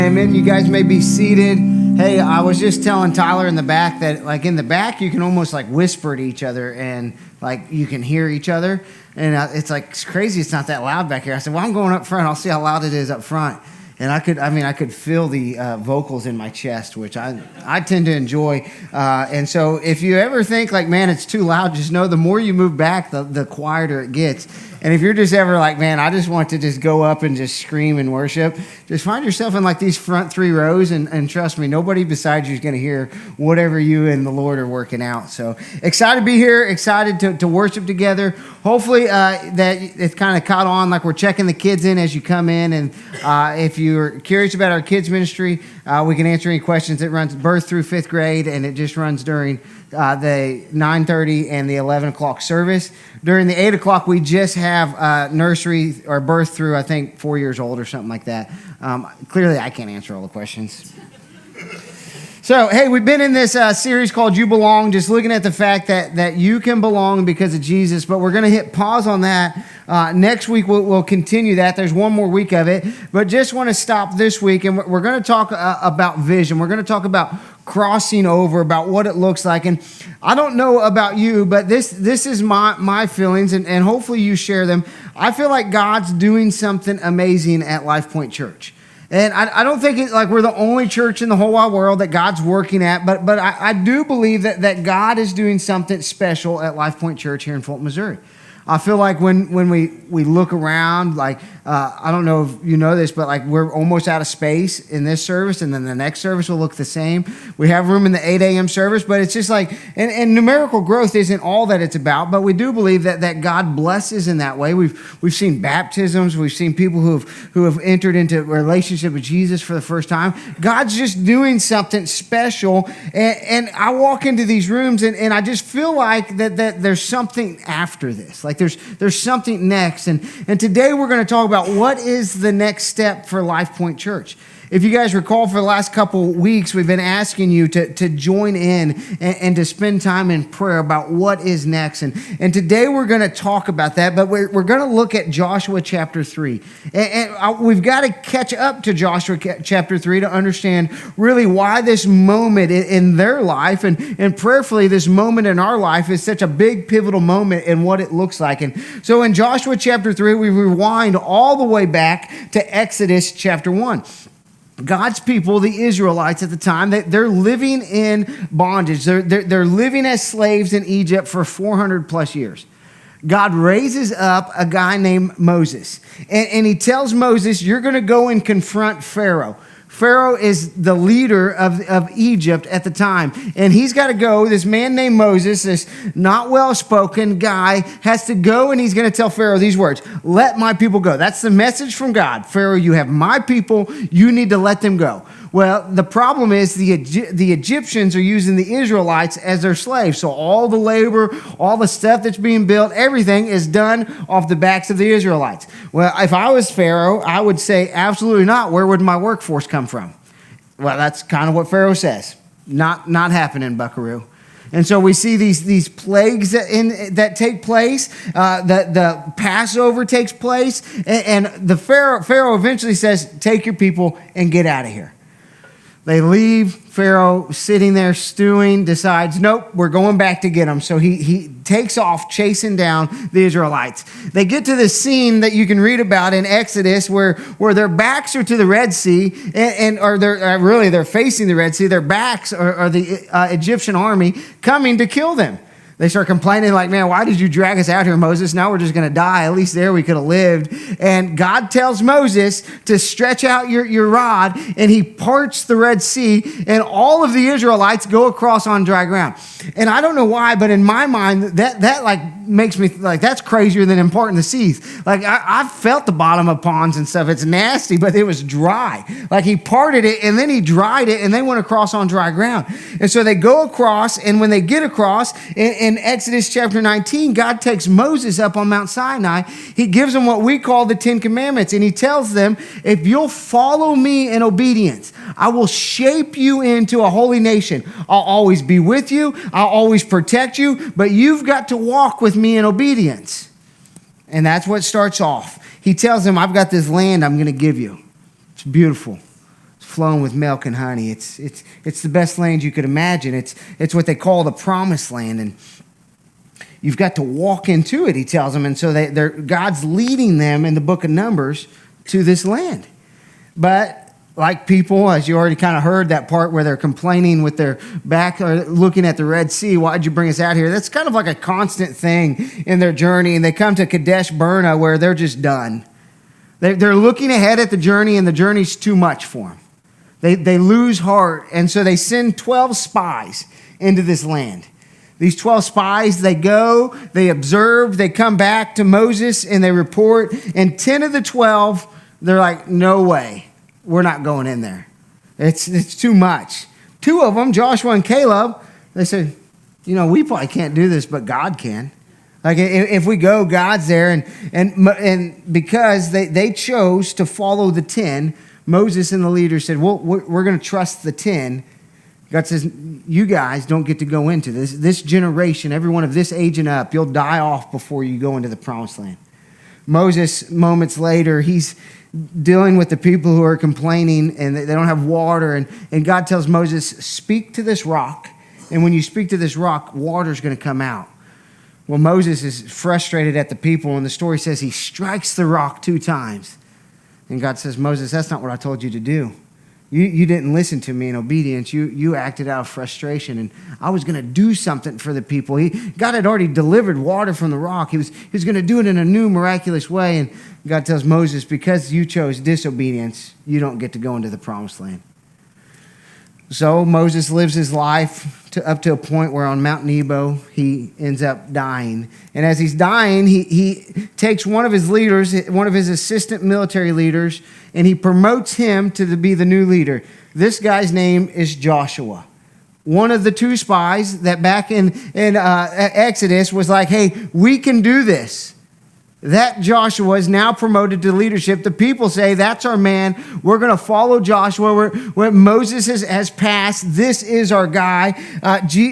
Amen. You guys may be seated. Hey, I was just telling Tyler in the back that, like, in the back, you can almost, like, whisper to each other and, like, you can hear each other. And it's, like, it's crazy it's not that loud back here. I said, well, I'm going up front. I'll see how loud it is up front. And I could feel the vocals in my chest, which I tend to enjoy. And so if you ever think, like, man, it's too loud, just know the more you move back, the quieter it gets. And if you're just ever like, man, I just want to just go up and just scream and worship, just find yourself in like these front three rows, and trust me, nobody besides you is going to hear whatever you and the Lord are working out. So excited to be here, excited to worship together. Hopefully that it's kind of caught on, like we're checking the kids in as you come in. And if you're curious about our kids ministry, we can answer any questions. It runs birth through fifth grade, and it just runs during the 9:30 and the 11 o'clock service. During the 8 o'clock, we just have nursery or birth through, I think, 4 years old or something like that. Clearly, I can't answer all the questions. So, hey, we've been in this series called You Belong, just looking at the fact that you can belong because of Jesus, but we're going to hit pause on that. Next week, we'll continue that. There's one more week of it, but just want to stop this week, and we're going to talk about vision. We're going to talk about crossing over, about what it looks like. And I don't know about you, but this is my feelings, and hopefully you share them. I feel like God's doing something amazing at Life Point Church. And I don't think it's like we're the only church in the whole wide world that God's working at, but I do believe that God is doing something special at Life Point Church here in Fulton, Missouri. I feel like when we look around, like, I don't know if you know this, but like we're almost out of space in this service, and then the next service will look the same. We have room in the 8 a.m. service, but it's just like, and numerical growth isn't all that it's about, but we do believe that God blesses in that way. We've seen baptisms, we've seen people who have entered into a relationship with Jesus for the first time. God's just doing something special, and I walk into these rooms, and I just feel like that there's something after this. Like there's something next, and today we're going to talk about what is the next step for Life Point Church. If you guys recall, for the last couple weeks, we've been asking you to join in and to spend time in prayer about what is next. And today we're going to talk about that, but we're going to look at Joshua chapter 3. And we've got to catch up to Joshua chapter 3 to understand really why this moment in their life and prayerfully this moment in our life is such a big pivotal moment in what it looks like. And so in Joshua chapter 3, we rewind all the way back to Exodus chapter 1. God's people, the Israelites at the time, they're living in bondage. They're living as slaves in Egypt for 400 plus years. God raises up a guy named Moses, and he tells Moses, you're going to go and confront Pharaoh. Pharaoh is the leader of Egypt at the time. And he's got to go. This man named Moses, this not well-spoken guy, has to go, and he's going to tell Pharaoh these words: let my people go. That's the message from God. Pharaoh, you have my people. You need to let them go. Well, the problem is the Egyptians are using the Israelites as their slaves. So all the labor, all the stuff that's being built, everything is done off the backs of the Israelites. Well, if I was Pharaoh, I would say, absolutely not. Where would my workforce come from? Well, that's kind of what Pharaoh says. Not happening, buckaroo. And so we see these plagues that take place. The Passover takes place, and the Pharaoh eventually says, take your people and get out of here. They leave. Pharaoh, sitting there stewing, decides, nope, we're going back to get them. So he takes off chasing down the Israelites. They get to the scene that you can read about in Exodus where their backs are to the Red Sea, or they're facing the Red Sea. Their backs are the Egyptian army coming to kill them. They start complaining like, man, why did you drag us out here, Moses? Now we're just going to die. At least there we could have lived. And God tells Moses to stretch out your rod, and he parts the Red Sea, and all of the Israelites go across on dry ground. And I don't know why, but in my mind, that like makes me like, that's crazier than parting the seas. Like I've felt the bottom of ponds and stuff. It's nasty, but it was dry. Like he parted it, and then he dried it, and they went across on dry ground. And so they go across, and when they get across, in Exodus chapter 19, God takes Moses up on Mount Sinai. He gives them what we call the 10 Commandments, and he tells them, if you'll follow me in obedience, I will shape you into a holy nation. I'll always be with you. I'll always protect you, but you've got to walk with me in obedience. And that's what starts off. He tells them, I've got this land I'm going to give you. It's beautiful. It's flowing with milk and honey. It's the best land you could imagine. It's what they call the promised land, and you've got to walk into it, he tells them. And so God's leading them in the book of Numbers to this land. But like people, as you already kind of heard that part where they're complaining with their back or looking at the Red Sea, why'd you bring us out here? That's kind of like a constant thing in their journey. And they come to Kadesh Barnea where they're just done. They're looking ahead at the journey, and the journey's too much for them. They lose heart, and so they send 12 spies into this land. These 12 spies, they go, they observe, they come back to Moses, and they report. And 10 of the 12, they're like, no way. We're not going in there. It's too much. 2 of them, Joshua and Caleb, they said, we probably can't do this, but God can. Like if we go, God's there. And because they chose to follow the 10, Moses and the leaders said, well, we're going to trust the 10. God says, you guys don't get to go into this. This generation, everyone of this age and up, you'll die off before you go into the promised land. Moses, moments later, he's dealing with the people who are complaining and they don't have water. And God tells Moses, speak to this rock. And when you speak to this rock, water's going to come out. Well, Moses is frustrated at the people. And the story says he strikes the rock 2 times. And God says, Moses, that's not what I told you to do. You didn't listen to me in obedience. You acted out of frustration. And I was going to do something for the people. God had already delivered water from the rock. He was going to do it in a new miraculous way. And God tells Moses, because you chose disobedience, you don't get to go into the promised land. So Moses lives his life up to a point where on Mount Nebo, he ends up dying. And as he's dying, he takes one of his leaders, one of his assistant military leaders, and he promotes him to be the new leader. This guy's name is Joshua. One of the 2 spies that back in Exodus was like, hey, we can do this. That Joshua is now promoted to leadership. The people say, that's our man. We're going to follow Joshua. Where Moses has passed, this is our guy.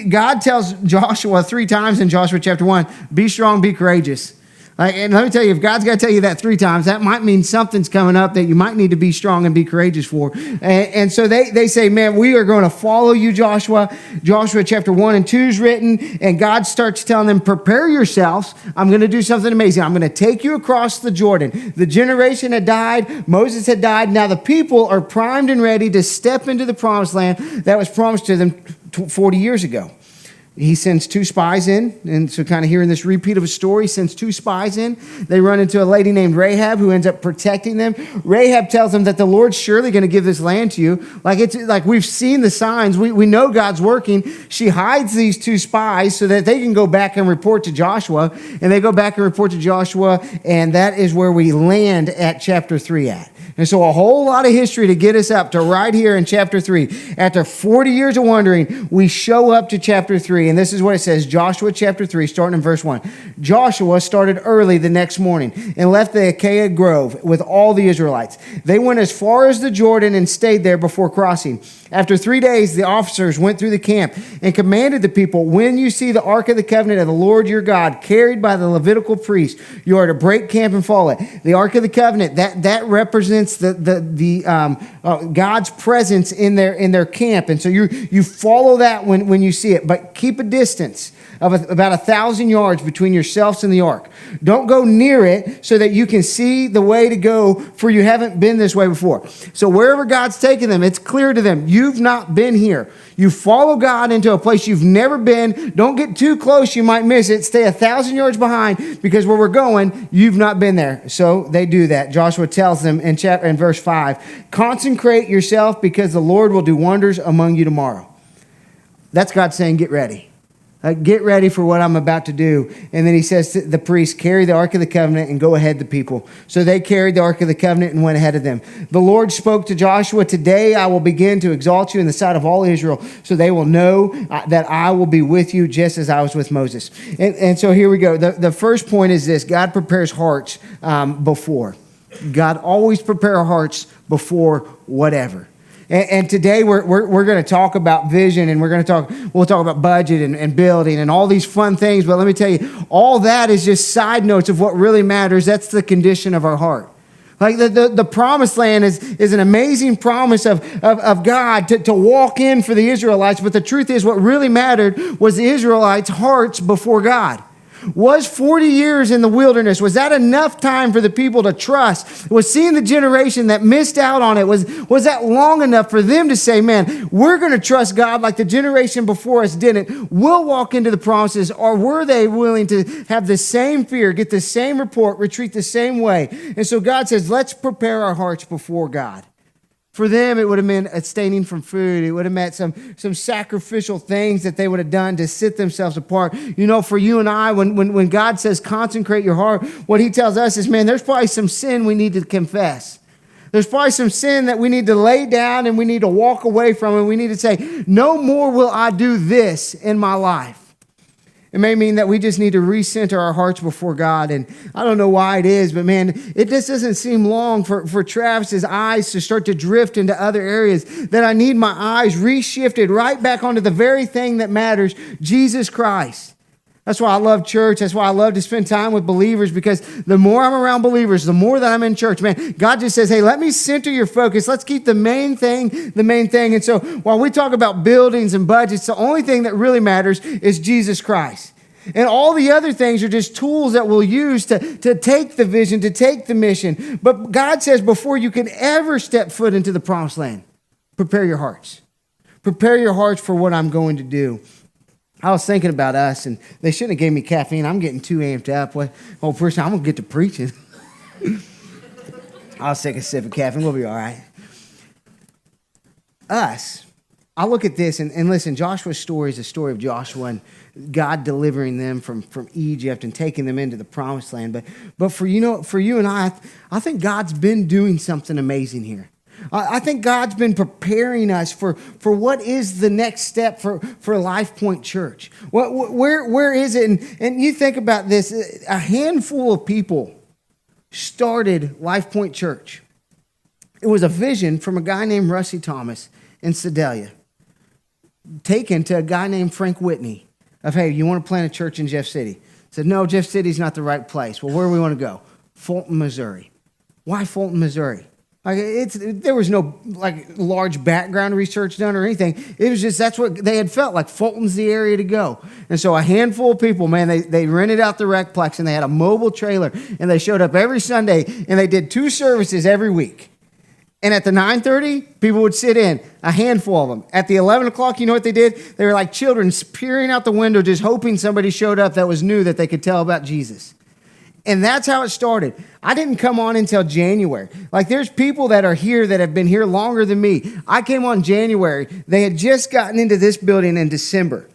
God tells Joshua 3 times in Joshua chapter 1, be strong, be courageous. And let me tell you, if God's got to tell you that 3 times, that might mean something's coming up that you might need to be strong and be courageous for. And so they say, man, we are going to follow you, Joshua. Joshua chapter 1 and 2 is written, and God starts telling them, prepare yourselves. I'm going to do something amazing. I'm going to take you across the Jordan. The generation had died. Moses had died. Now the people are primed and ready to step into the promised land that was promised to them 40 years ago. He sends 2 spies in, and so kind of hearing this repeat of a story, sends 2 spies in. They run into a lady named Rahab who ends up protecting them. Rahab tells them that the Lord's surely going to give this land to you. Like we've seen the signs. We know God's working. She hides these 2 spies so that they can go back and report to Joshua. And they go back and report to Joshua, and that is where we land at chapter 3 at. And so a whole lot of history to get us up to right here in chapter 3. After 40 years of wandering, we show up to chapter 3. And this is what it says, Joshua chapter 3, starting in verse 1. Joshua started early the next morning and left the Acacia Grove with all the Israelites. They went as far as the Jordan and stayed there before crossing. After 3 days, the officers went through the camp and commanded the people, when you see the ark of the covenant of the Lord your God carried by the Levitical priest, you are to break camp and follow it. The ark of the covenant, that represents God's presence in their camp. And so you follow that when you see it, but keep a distance of about 1,000 yards between yourselves and the ark. Don't go near it so that you can see the way to go, for you haven't been this way before. So wherever God's taken them, it's clear to them, you've not been here. You follow God into a place you've never been. Don't get too close, you might miss it. Stay 1,000 yards behind, because where we're going, you've not been there. So they do that. Joshua tells them in verse 5, consecrate yourself, because the Lord will do wonders among you tomorrow. That's God saying, get ready. Get ready for what I'm about to do. And then he says to the priests, carry the Ark of the Covenant and go ahead the people. So they carried the Ark of the Covenant and went ahead of them. The Lord spoke to Joshua, today I will begin to exalt you in the sight of all Israel, so they will know that I will be with you just as I was with Moses. And so here we go. The first point is this: God prepares hearts before. God always prepares our hearts before whatever. And today we're going to talk about vision, and we'll talk about budget and building and all these fun things. But let me tell you, all that is just side notes of what really matters. That's the condition of our heart. Like the promised land is an amazing promise of God to walk in for the Israelites. But the truth is, what really mattered was the Israelites' hearts before God. Was 40 years in the wilderness, was that enough time for the people to trust? Was seeing the generation that missed out on it, was that long enough for them to say, man, we're going to trust God like the generation before us didn't. We'll walk into the promises. Or were they willing to have the same fear, get the same report, retreat the same way? And so God says, let's prepare our hearts before God. For them, it would have meant abstaining from food. It would have meant some sacrificial things that they would have done to sit themselves apart. You know, for you and I, when God says consecrate your heart, what he tells us is, man, there's probably some sin we need to confess. There's probably some sin that we need to lay down and we need to walk away from, and we need to say, no more will I do this in my life. It may mean that we just need to recenter our hearts before God. And I don't know why it is, but man, it just doesn't seem long for Travis's eyes to start to drift into other areas, that I need my eyes reshifted right back onto the very thing that matters, Jesus Christ. That's why I love church. That's why I love to spend time with believers, because the more I'm around believers, the more that I'm in church, man, God just says, hey, let me center your focus. Let's keep the main thing the main thing. And so while we talk about buildings and budgets, the only thing that really matters is Jesus Christ. And all the other things are just tools that we'll use to take the vision, to take the mission. But God says, before you can ever step foot into the promised land, prepare your hearts. Prepare your hearts for what I'm going to do. I was thinking about us, and they shouldn't have gave me caffeine. I'm getting too amped up. Oh, person, I'm going to get to preaching. I'll take a sip of caffeine. We'll be all right. Us, I look at this, and listen, Joshua's story is a story of Joshua and God delivering them from Egypt and taking them into the promised land. But for you and I think God's been doing something amazing here. I think God's been preparing us for what is the next step for Life Point Church. Where is it? And you think about this, a handful of people started Life Point Church. It was a vision from a guy named Rusty Thomas in Sedalia, taken to a guy named Frank Whitney of, hey, you want to plant a church in Jeff City? Said, no, Jeff City's not the right place. Well, where do we want to go? Fulton, Missouri. Why Fulton, Missouri? There was no large background research done or anything. It was just, that's what they had felt like. Fulton's the area to go. And so a handful of people, man, they rented out the Recplex, and they had a mobile trailer, and they showed up every Sunday, and they did 2 services every week. And at the 9:30, people would sit in, a handful of them. At the 11 o'clock, you know what they did? They were like children peering out the window, just hoping somebody showed up that was new that they could tell about Jesus. And that's how it started. I didn't come on until January. There's people that are here that have been here longer than me. I came on January. They had just gotten into this building in December.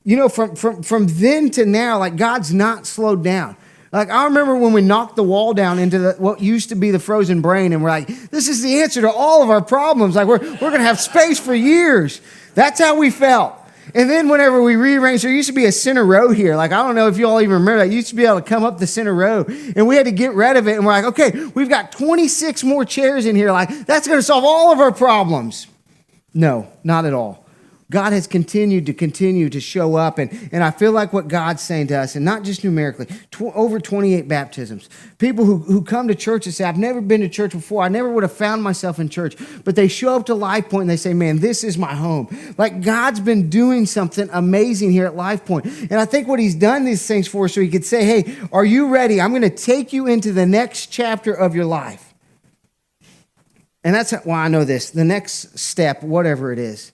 You know, from then to now, God's not slowed down. I remember when we knocked the wall down into what used to be the frozen brain, and we're like, this is the answer to all of our problems. We're going to have space for years. That's how we felt. And then whenever we rearranged, there used to be a center row here. I don't know if you all even remember that. You used to be able to come up the center row, and we had to get rid of it. And we're like, okay, we've got 26 more chairs in here. That's going to solve all of our problems. No, not at all. God has continued to show up, and I feel like what God's saying to us, and not just numerically, over 28 baptisms. People who come to church and say, I've never been to church before. I never would have found myself in church. But they show up to Life Point and they say, man, this is my home. God's been doing something amazing here at Life Point. And I think what he's done these things for so he could say, hey, are you ready? I'm going to take you into the next chapter of your life. And that's why I know this. The next step, whatever it is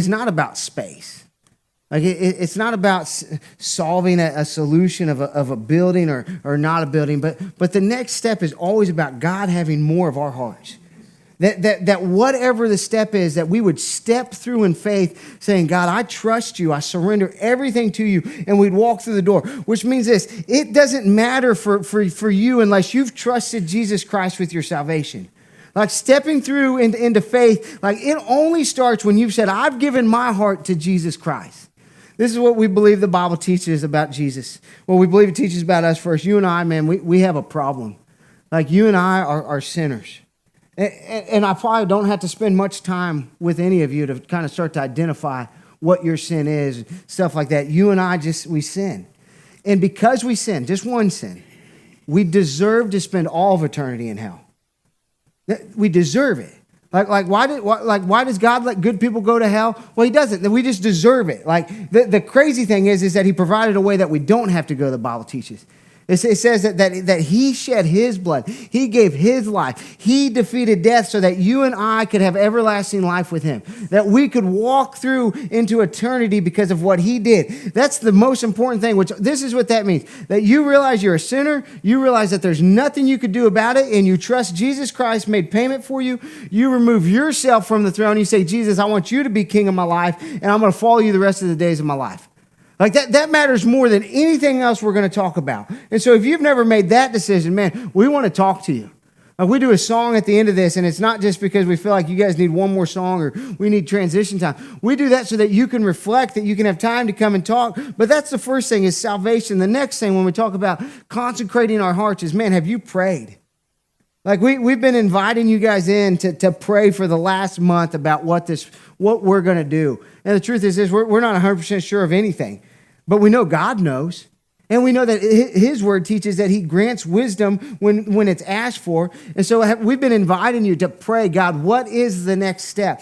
not about space. It's not about solving a solution of a building or not a building, but the next step is always about God having more of our hearts. That whatever the step is, that we would step through in faith, saying, God, I trust you. I surrender everything to you. And we'd walk through the door, which means this: it doesn't matter for you unless you've trusted Jesus Christ with your salvation. Stepping through into faith, it only starts when you've said, I've given my heart to Jesus Christ. This is what we believe the Bible teaches about Jesus. Well, we believe it teaches about us first. You and I, man, we have a problem. You and I are sinners. And I probably don't have to spend much time with any of you to kind of start to identify what your sin is, stuff like that. You and I we sin. And because we sin, just one sin, we deserve to spend all of eternity in hell. We deserve it. Why does God let good people go to hell? Well, he doesn't. We just deserve it. Like the crazy thing is that he provided a way that we don't have to go, the Bible teaches. It says that he shed his blood. He gave his life. He defeated death so that you and I could have everlasting life with him. That we could walk through into eternity because of what he did. That's the most important thing, which this is what that means. That you realize you're a sinner. You realize that there's nothing you could do about it. And you trust Jesus Christ made payment for you. You remove yourself from the throne. You say, Jesus, I want you to be king of my life. And I'm going to follow you the rest of the days of my life. Like that matters more than anything else we're going to talk about. And so if you've never made that decision, man, we want to talk to you. We do a song at the end of this, and it's not just because we feel like you guys need one more song or we need transition time. We do that so that you can reflect, that you can have time to come and talk. But that's the first thing, is salvation. The next thing when we talk about consecrating our hearts is, man, have you prayed? Like we've been inviting you guys in to pray for the last month about what we're going to do. And the truth is this, we're not 100% sure of anything, but we know God knows. And we know that his word teaches that he grants wisdom when it's asked for. And so we've been inviting you to pray, God, what is the next step?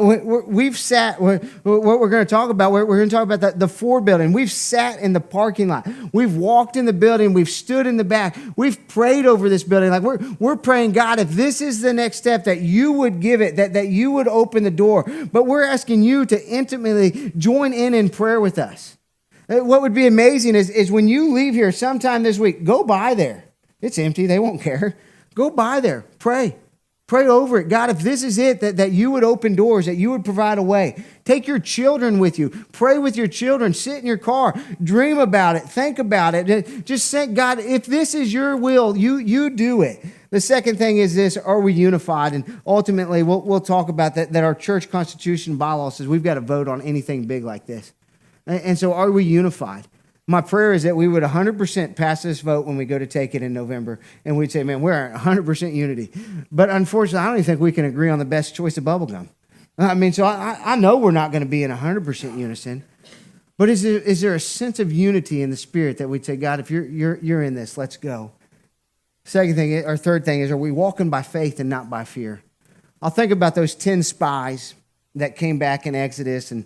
We've sat, what we're going to talk about, we're going to talk about the Ford building. We've sat in the parking lot. We've walked in the building. We've stood in the back. We've prayed over this building. Like we're praying, God, if this is the next step, that you would give it, that you would open the door. But we're asking you to intimately join in prayer with us. What would be amazing is when you leave here sometime this week, go by there. It's empty. They won't care. Go by there. Pray. Pray over it. God, if this is it, that you would open doors, that you would provide a way. Take your children with you. Pray with your children. Sit in your car. Dream about it. Think about it. Just say, God, if this is your will, you do it. The second thing is this: are we unified? And ultimately, we'll talk about that our church constitution bylaw says we've got to vote on anything big like this. And so are we unified? My prayer is that we would 100% pass this vote when we go to take it in November. And we'd say, man, we're at 100% unity. But unfortunately, I don't even think we can agree on the best choice of bubble gum. I mean, so I know we're not going to be in 100% unison. But is there a sense of unity in the spirit that we'd say, God, if you're in this, let's go. Third thing is, are we walking by faith and not by fear? I'll think about those 10 spies that came back in Exodus, and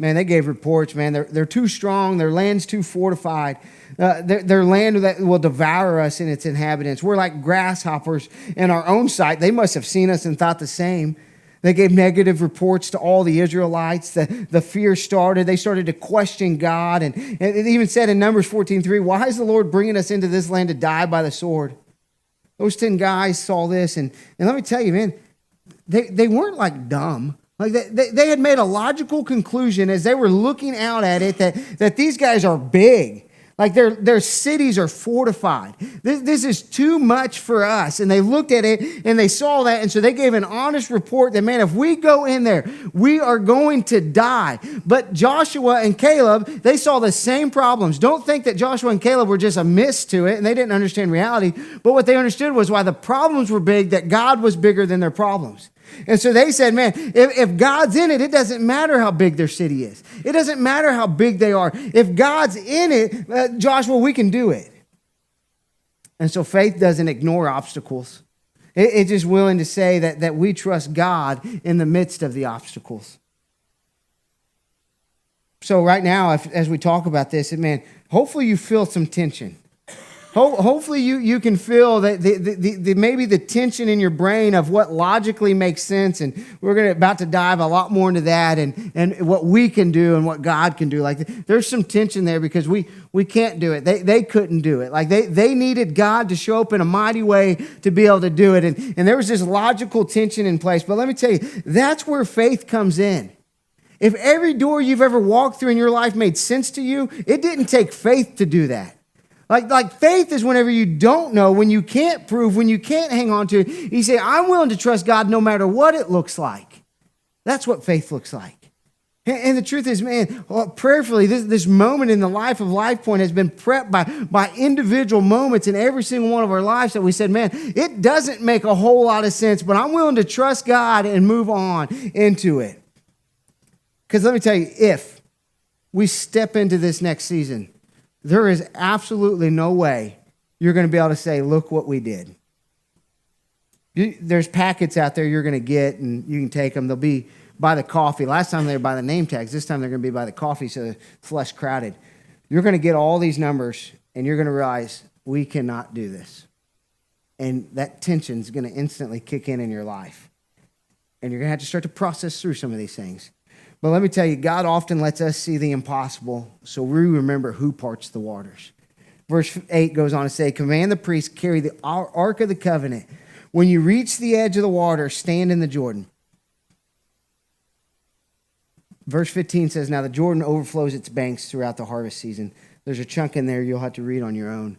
man, they gave reports, man. They're too strong. Their land's too fortified. Their land that will devour us and its inhabitants. We're like grasshoppers in our own sight. They must have seen us and thought the same. They gave negative reports to all the Israelites. The fear started. They started to question God. And it even said in Numbers 14:3, why is the Lord bringing us into this land to die by the sword? Those 10 guys saw this. And let me tell you, man, they weren't like dumb. Like they had made a logical conclusion as they were looking out at it that these guys are big. Like their cities are fortified. This is too much for us. And they looked at it and they saw that. And so they gave an honest report that, man, if we go in there, we are going to die. But Joshua and Caleb, they saw the same problems. Don't think that Joshua and Caleb were just amiss to it and they didn't understand reality. But what they understood was why the problems were big, that God was bigger than their problems. And so they said, man, if God's in it, it doesn't matter how big their city is. It doesn't matter how big they are. If God's in it, Joshua, we can do it. And so faith doesn't ignore obstacles. It's just willing to say that we trust God in the midst of the obstacles. So right now, as we talk about this, man, hopefully you feel some tension. Hopefully you can feel that maybe the tension in your brain of what logically makes sense, and we're about to dive a lot more into that and what we can do and what God can do. Like there's some tension there because we can't do it. They couldn't do it. Like they needed God to show up in a mighty way to be able to do it, and there was this logical tension in place. But let me tell you, that's where faith comes in. If every door you've ever walked through in your life made sense to you, it didn't take faith to do that. Like faith is whenever you don't know, when you can't prove, when you can't hang on to it, you say, I'm willing to trust God no matter what it looks like. That's what faith looks like. And the truth is, man, prayerfully, this moment in the life of LifePoint has been prepped by individual moments in every single one of our lives that we said, man, it doesn't make a whole lot of sense, but I'm willing to trust God and move on into it. Because let me tell you, if we step into this next season, there is absolutely no way you're going to be able to say, look what we did. There's packets out there you're going to get, and you can take them. They'll be by the coffee. Last time they were by the name tags. This time they're going to be by the coffee, so it's less crowded. You're going to get all these numbers, and you're going to realize we cannot do this. And that tension is going to instantly kick in your life. And you're going to have to start to process through some of these things. But let me tell you, God often lets us see the impossible, so we remember who parts the waters. Verse 8 goes on to say, command the priests carry the ark of the covenant. When you reach the edge of the water, stand in the Jordan. Verse 15 says, now the Jordan overflows its banks throughout the harvest season. There's a chunk in there you'll have to read on your own.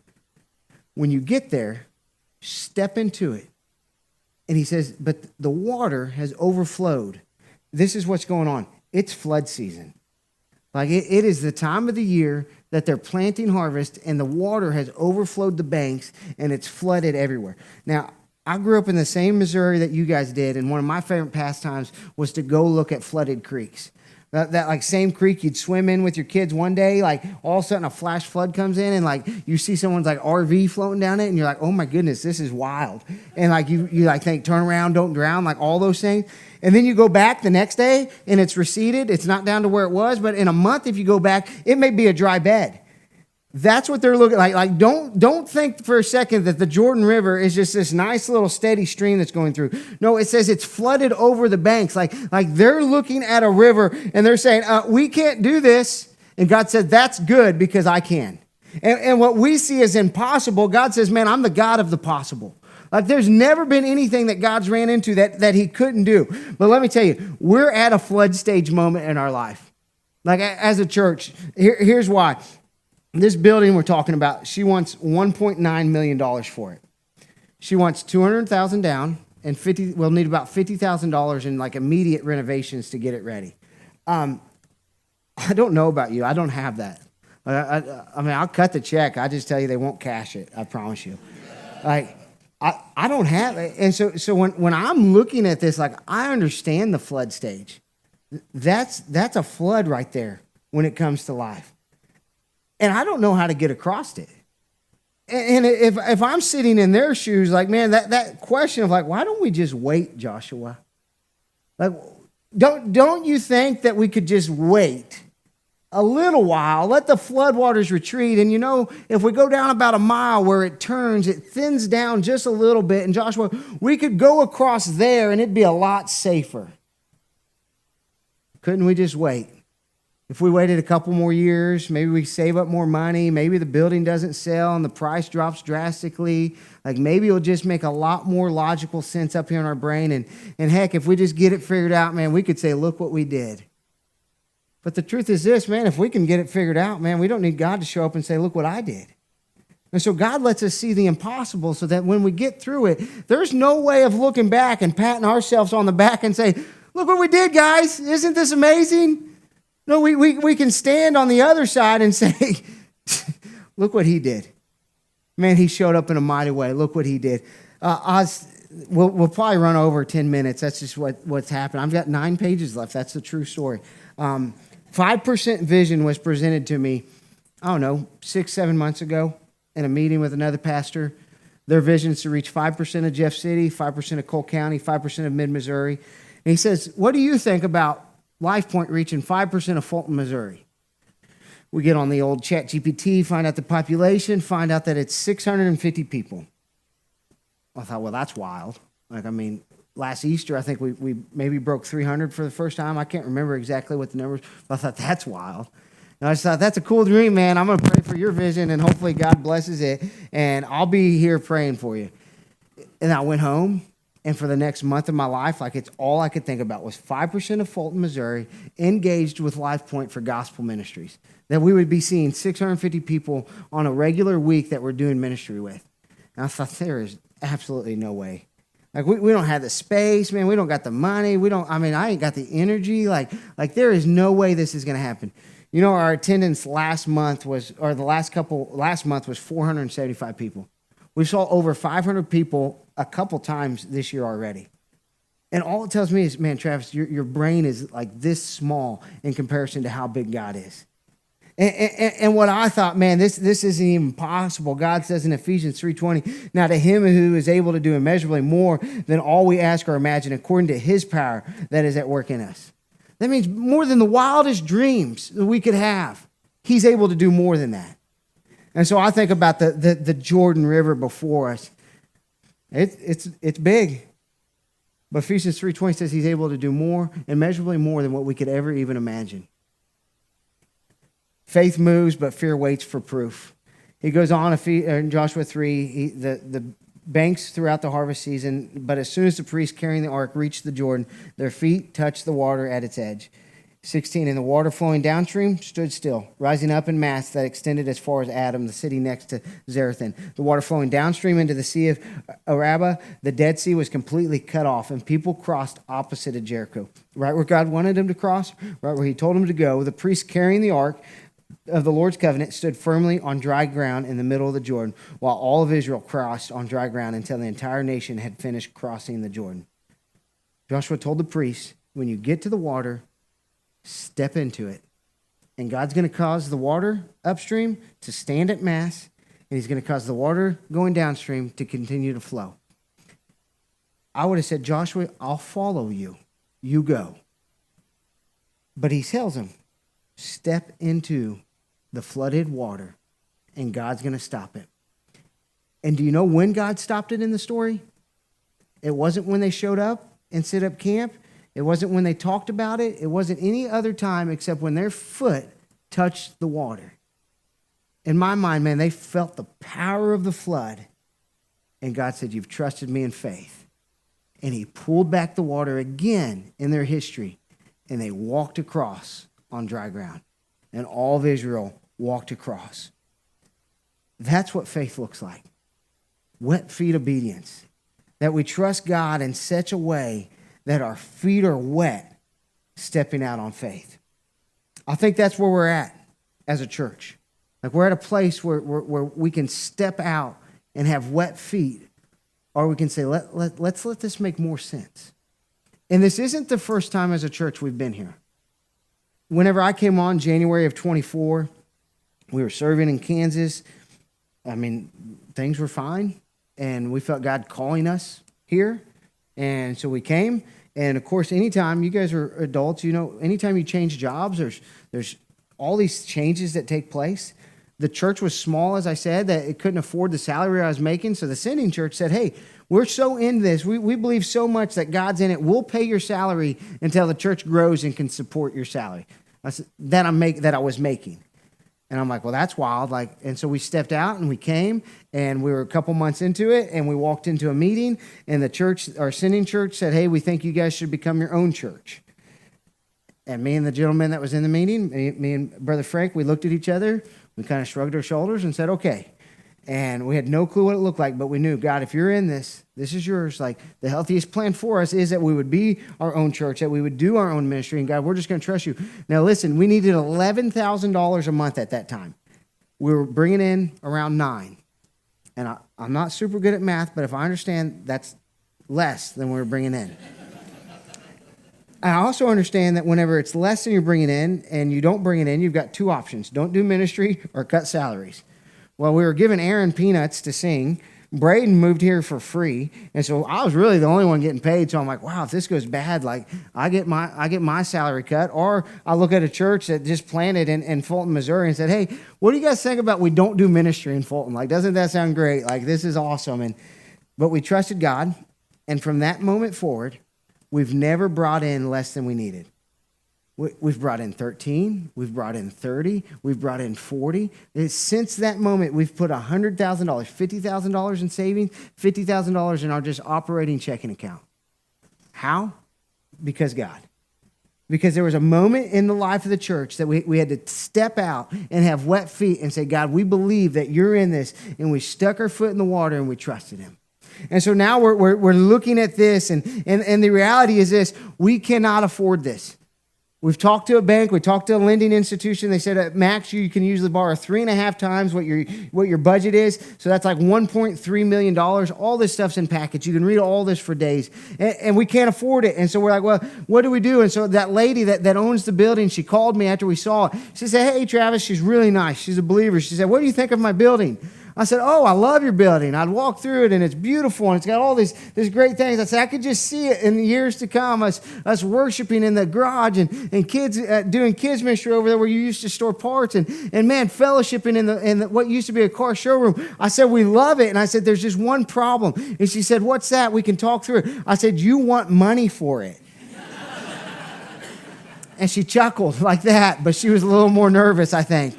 When you get there, step into it. And he says, but the water has overflowed. This is what's going on. It's flood season. Like it is the time of the year that they're planting harvest, and the water has overflowed the banks, and it's flooded everywhere. Now, I grew up in the same Missouri that you guys did, and one of my favorite pastimes was to go look at flooded creeks. That like same creek you'd swim in with your kids one day, like all of a sudden a flash flood comes in, and like you see someone's like RV floating down it, and you're like, oh my goodness, this is wild. And like you like think, turn around, don't drown, like all those things. And then you go back the next day and it's receded. It's not down to where it was, but in a month, if you go back, it may be a dry bed. That's what they're looking like. Like don't think for a second that the Jordan River is just this nice little steady stream that's going through. No, it says it's flooded over the banks. Like they're looking at a river and they're saying, we can't do this. And God said, that's good because I can. And what we see as impossible, God says, man, I'm the God of the possible. Like there's never been anything that God's ran into that he couldn't do. But let me tell you, we're at a flood stage moment in our life. Like as a church, here's why. This building we're talking about, she wants $1.9 million for it. She wants $200,000 down, and we'll need about $50,000 in like immediate renovations to get it ready. I don't know about you. I don't have that. I mean, I'll cut the check. I just tell you they won't cash it. I promise you. Like, I don't have it. And so when I'm looking at this, like I understand the flood stage. That's a flood right there when it comes to life. And I don't know how to get across it. And if I'm sitting in their shoes, like, man, that question of like, why don't we just wait, Joshua? Like, don't you think that we could just wait a little while, let the floodwaters retreat? And if we go down about a mile where it turns, it thins down just a little bit. And Joshua, we could go across there and it'd be a lot safer. Couldn't we just wait? If we waited a couple more years, maybe we save up more money. Maybe the building doesn't sell and the price drops drastically. Like maybe it'll just make a lot more logical sense up here in our brain. And heck, if we just get it figured out, man, we could say, look what we did. But the truth is this, man, if we can get it figured out, man, we don't need God to show up and say, look what I did. And so God lets us see the impossible so that when we get through it, there's no way of looking back and patting ourselves on the back and say, look what we did, guys. Isn't this amazing? No, we can stand on the other side and say, look what he did. Man, he showed up in a mighty way. Look what he did. We'll probably run over 10 minutes. That's just what's happened. I've got 9 pages left. That's the true story. 5% vision was presented to me, 6-7 months ago in a meeting with another pastor. Their vision is to reach 5% of Jeff City, 5% of Cole County, 5% of mid-Missouri. And he says, what do you think about LifePoint reaching 5% of Fulton, Missouri? We get on the old ChatGPT, find out the population, find out that it's 650 people. I thought, well, that's wild. Last Easter, I think we maybe broke 300 for the first time. I can't remember exactly what the numbers, but I thought, that's wild. And I just thought, that's a cool dream, man. I'm going to pray for your vision, and hopefully God blesses it, and I'll be here praying for you. And I went home. And for the next month of my life, it's all I could think about was 5% of Fulton, Missouri engaged with LifePoint for gospel ministries. That we would be seeing 650 people on a regular week that we're doing ministry with. And I thought, there is absolutely no way. We don't have the space, man. We don't got the money. I ain't got the energy. Like there is no way this is going to happen. Our attendance last month was 475 people. We saw over 500 people a couple times this year already. And all it tells me is, man, Travis, your brain is like this small in comparison to how big God is. And what I thought, man, this isn't even possible. God says in Ephesians 3:20, now to him who is able to do immeasurably more than all we ask or imagine, according to his power that is at work in us. That means more than the wildest dreams that we could have. He's able to do more than that. And so I think about the Jordan River before us. It's big. But Ephesians 3:20 says he's able to do more, immeasurably more than what we could ever even imagine. Faith moves, but fear waits for proof. He goes on in Joshua 3, the banks throughout the harvest season, but as soon as the priests carrying the ark reached the Jordan, their feet touched the water at its edge. 16, and the water flowing downstream stood still, rising up in mass that extended as far as Adam, the city next to Zarethan. The water flowing downstream into the Sea of Arabah, the Dead Sea, was completely cut off, and people crossed opposite of Jericho. Right where God wanted them to cross, right where he told them to go, the priests carrying the ark of the Lord's covenant stood firmly on dry ground in the middle of the Jordan, while all of Israel crossed on dry ground until the entire nation had finished crossing the Jordan. Joshua told the priests, when you get to the water, step into it. And God's going to cause the water upstream to stand at mass, and he's going to cause the water going downstream to continue to flow. I would have said, Joshua, I'll follow you. You go. But he tells him, step into the flooded water, and God's going to stop it. And do you know when God stopped it in the story? It wasn't when they showed up and set up camp. It wasn't when they talked about it. It wasn't any other time except when their foot touched the water. In my mind, man, they felt the power of the flood. And God said, you've trusted me in faith. And he pulled back the water again in their history. And they walked across on dry ground. And all of Israel walked across. That's what faith looks like. Wet feet obedience. That we trust God in such a way that our feet are wet, stepping out on faith. I think that's where we're at as a church. Like we're at a place where we can step out and have wet feet, or we can say, let's let this make more sense. And this isn't the first time as a church we've been here. Whenever I came on January of 24, we were serving in Kansas. I mean, things were fine, and we felt God calling us here. And so we came. And of course, anytime you guys are adults, you know, anytime you change jobs, there's all these changes that take place. The church was small, as I said, that it couldn't afford the salary I was making. So the sending church said, hey, we're so in this. We believe so much that God's in it. We'll pay your salary until the church grows and can support your salary that I was making. And I'm like, well, that's wild. And so we stepped out and we came, and we were a couple months into it, and we walked into a meeting, and the church, our sending church, said, hey, we think you guys should become your own church. And me and the gentleman that was in the meeting, me and Brother Frank, we looked at each other, we kind of shrugged our shoulders and said, okay. And we had no clue what it looked like, but we knew, God, if you're in this, this is yours. Like, the healthiest plan for us is that we would be our own church, that we would do our own ministry, and God, we're just going to trust you. Now, listen, we needed $11,000 a month at that time. We were bringing in around $9,000. And I'm not super good at math, but if I understand, that's less than we were bringing in. I also understand that whenever it's less than you're bringing in and you don't bring it in, you've got two options. Don't do ministry or cut salaries. Well, we were giving Aaron peanuts to sing. Braden moved here for free, and so I was really the only one getting paid. So I'm like, wow, if this goes bad, like I get my salary cut. Or I look at a church that just planted in Fulton, Missouri, and said, hey, what do you guys think about we don't do ministry in Fulton? Like, doesn't that sound great? Like, this is awesome. But we trusted God, and from that moment forward, we've never brought in less than we needed. We've brought in 13, we've brought in 30, we've brought in 40. Since that moment, we've put $100,000, $50,000 in savings, $50,000 in our just operating checking account. How? Because God. Because there was a moment in the life of the church that we had to step out and have wet feet and say, God, we believe that you're in this. And we stuck our foot in the water and we trusted him. And so now we're looking at this, and the reality is this: we cannot afford this. We've talked to a bank. We talked to a lending institution. They said at max you can usually borrow 3.5 times what your budget is. So that's like $1.3 million. All this stuff's in package. You can read all this for days. And we can't afford it. And so we're like, well, what do we do? And so that lady that owns the building, she called me after we saw it. She said, hey, Travis, she's really nice. She's a believer. She said, what do you think of my building? I said, oh, I love your building. I'd walk through it, and it's beautiful, and it's got all these great things. I said, I could just see it in the years to come, us worshiping in the garage and kids doing kids ministry over there where you used to store parts, and man, fellowshipping in what used to be a car showroom. I said, we love it. And I said, there's just one problem. And she said, what's that? We can talk through it. I said, you want money for it. And she chuckled like that, but she was a little more nervous, I think.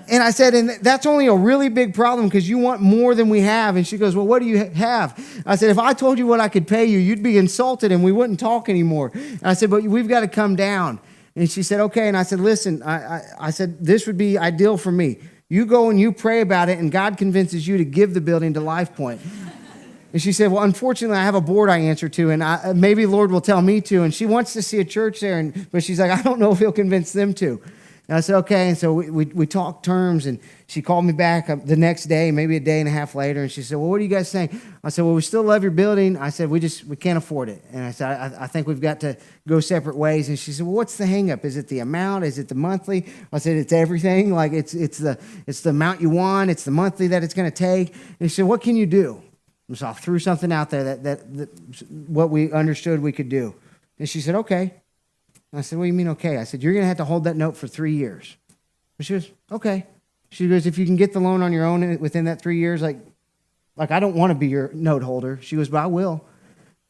And I said, and that's only a really big problem because you want more than we have. And she goes, well, what do you have? I said, if I told you what I could pay you, you'd be insulted and we wouldn't talk anymore. And I said, but we've got to come down. And she said, okay. And I said, listen, I said, this would be ideal for me. You go and you pray about it and God convinces you to give the building to Life Point. And she said, well, unfortunately, I have a board I answer to, and maybe Lord will tell me to. And she wants to see a church there, but she's like, I don't know if he'll convince them to. And I said, okay. And so we talked terms, and she called me back the next day, maybe a day and a half later, and she said, well, what are you guys saying? I said, well, we still love your building. I said, we can't afford it. And I said, I think we've got to go separate ways. And she said, well, what's the hang up? Is it the amount? Is it the monthly? I said, it's everything. Like it's the amount you want. It's the monthly that it's going to take. And she said, what can you do? And so I threw something out there that what we understood we could do. And she said, okay. And I said, what do you mean, okay? I said, you're going to have to hold that note for 3 years. And she goes, okay. She goes, if you can get the loan on your own within that 3 years, like I don't want to be your note holder. She goes, but I will.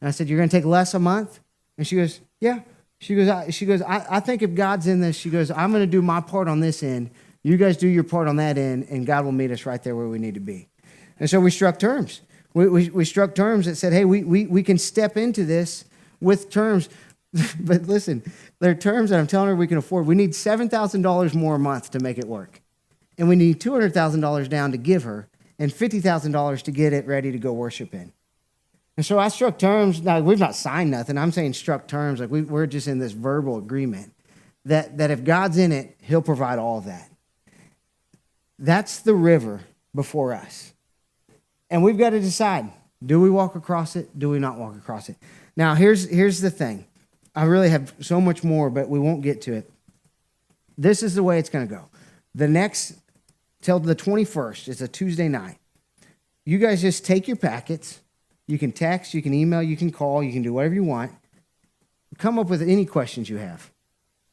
And I said, you're going to take less a month? And she goes, yeah. She goes, I think if God's in this, she goes, I'm going to do my part on this end. You guys do your part on that end, and God will meet us right there where we need to be. And so we struck terms. We struck terms that said, hey, we can step into this with terms. But listen, there are terms that I'm telling her we can afford. We need $7,000 more a month to make it work. And we need $200,000 down to give her and $50,000 to get it ready to go worship in. And so I struck terms. Now, we've not signed nothing. I'm saying struck terms. Like we're just in this verbal agreement that if God's in it, he'll provide all of that. That's the river before us. And we've got to decide, do we walk across it? Do we not walk across it? Now, here's the thing. I really have so much more, but we won't get to it. This is the way it's going to go. The next, till the 21st, it's a Tuesday night. You guys just take your packets. You can text, you can email, you can call, you can do whatever you want. Come up with any questions you have.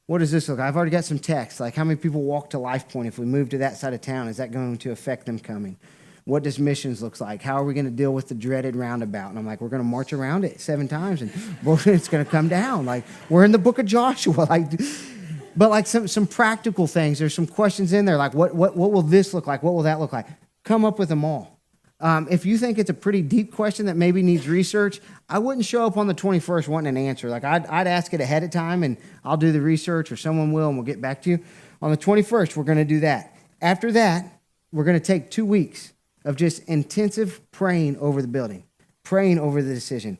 What does this look like? I've already got some text, like how many people walk to Life Point if we move to that side of town? Is that going to affect them coming? What does missions look like? How are we going to deal with the dreaded roundabout? And I'm like, we're going to march around it 7 times, and it's going to come down. Like, we're in the book of Joshua. But like some practical things. There's some questions in there, like what will this look like? What will that look like? Come up with them all. If you think it's a pretty deep question that maybe needs research, I wouldn't show up on the 21st wanting an answer. Like, I'd ask it ahead of time, and I'll do the research, or someone will, and we'll get back to you. On the 21st, we're going to do that. After that, we're going to take 2 weeks of just intensive praying over the building, praying over the decision.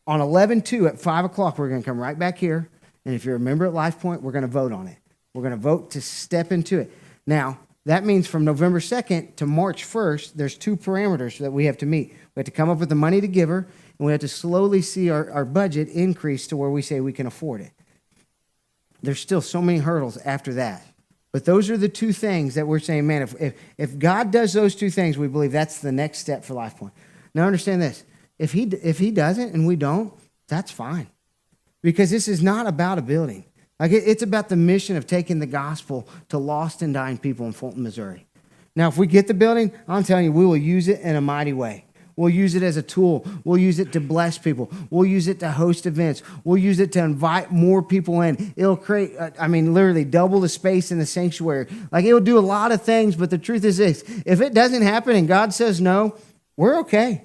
On 11/2 at 5 o'clock, we're going to come right back here. And if you're a member at Life Point, we're going to vote on it. We're going to vote to step into it. Now, that means from November 2nd to March 1st, there's 2 parameters that we have to meet. We have to come up with the money to give her, and we have to slowly see our budget increase to where we say we can afford it. There's still so many hurdles after that. But those are the 2 things that we're saying, man, if God does those 2 things, we believe that's the next step for Life Point. Now, understand this. If he doesn't and we don't, that's fine. Because this is not about a building. Like, it's about the mission of taking the gospel to lost and dying people in Fulton, Missouri. Now, if we get the building, I'm telling you, we will use it in a mighty way. We'll use it as a tool. We'll use it to bless people. We'll use it to host events. We'll use it to invite more people in. It'll create, literally double the space in the sanctuary. Like, it'll do a lot of things, but the truth is this. If it doesn't happen and God says no, we're okay.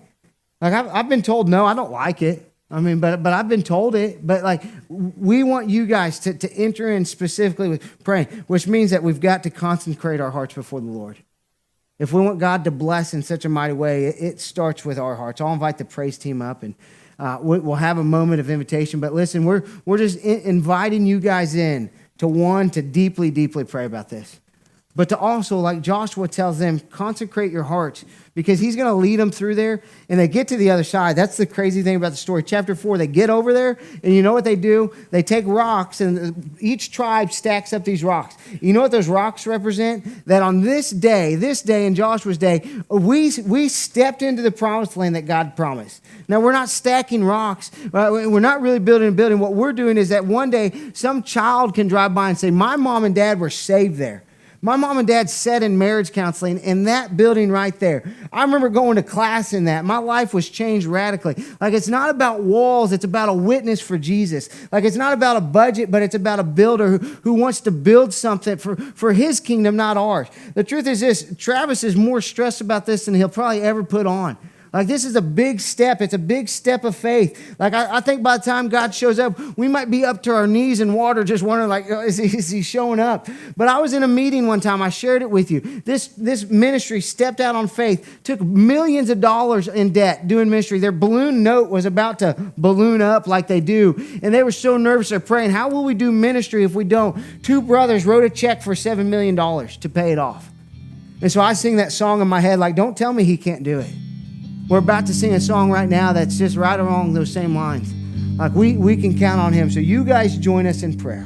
Like, I've been told no, I don't like it. But I've been told it. But, like, we want you guys to enter in specifically with praying, which means that we've got to consecrate our hearts before the Lord. If we want God to bless in such a mighty way, it starts with our hearts. I'll invite the praise team up, and we'll have a moment of invitation. But listen, we're just inviting you guys in to deeply, deeply pray about this. But to also, like Joshua tells them, consecrate your hearts, because he's going to lead them through there, and they get to the other side. That's the crazy thing about the story. Chapter 4, they get over there, and you know what they do? They take rocks, and each tribe stacks up these rocks. You know what those rocks represent? That on this day in Joshua's day, we stepped into the promised land that God promised. Now, we're not stacking rocks. We're not really building a building. What we're doing is that one day, some child can drive by and say, my mom and dad were saved there. My mom and dad sat in marriage counseling in that building right there. I remember going to class in that. My life was changed radically. Like, it's not about walls. It's about a witness for Jesus. Like, it's not about a budget, but it's about a builder who wants to build something for his kingdom, not ours. The truth is this, Travis is more stressed about this than he'll probably ever put on. Like, this is a big step. It's a big step of faith. Like, I think by the time God shows up, we might be up to our knees in water just wondering, like, is he showing up? But I was in a meeting one time. I shared it with you. This ministry stepped out on faith, took millions of dollars in debt doing ministry. Their balloon note was about to balloon up like they do. And they were so nervous. They're praying, how will we do ministry if we don't? Two brothers wrote a check for $7 million to pay it off. And so I sing that song in my head, like, don't tell me he can't do it. We're about to sing a song right now that's just right along those same lines. Like, we can count on him. So you guys join us in prayer.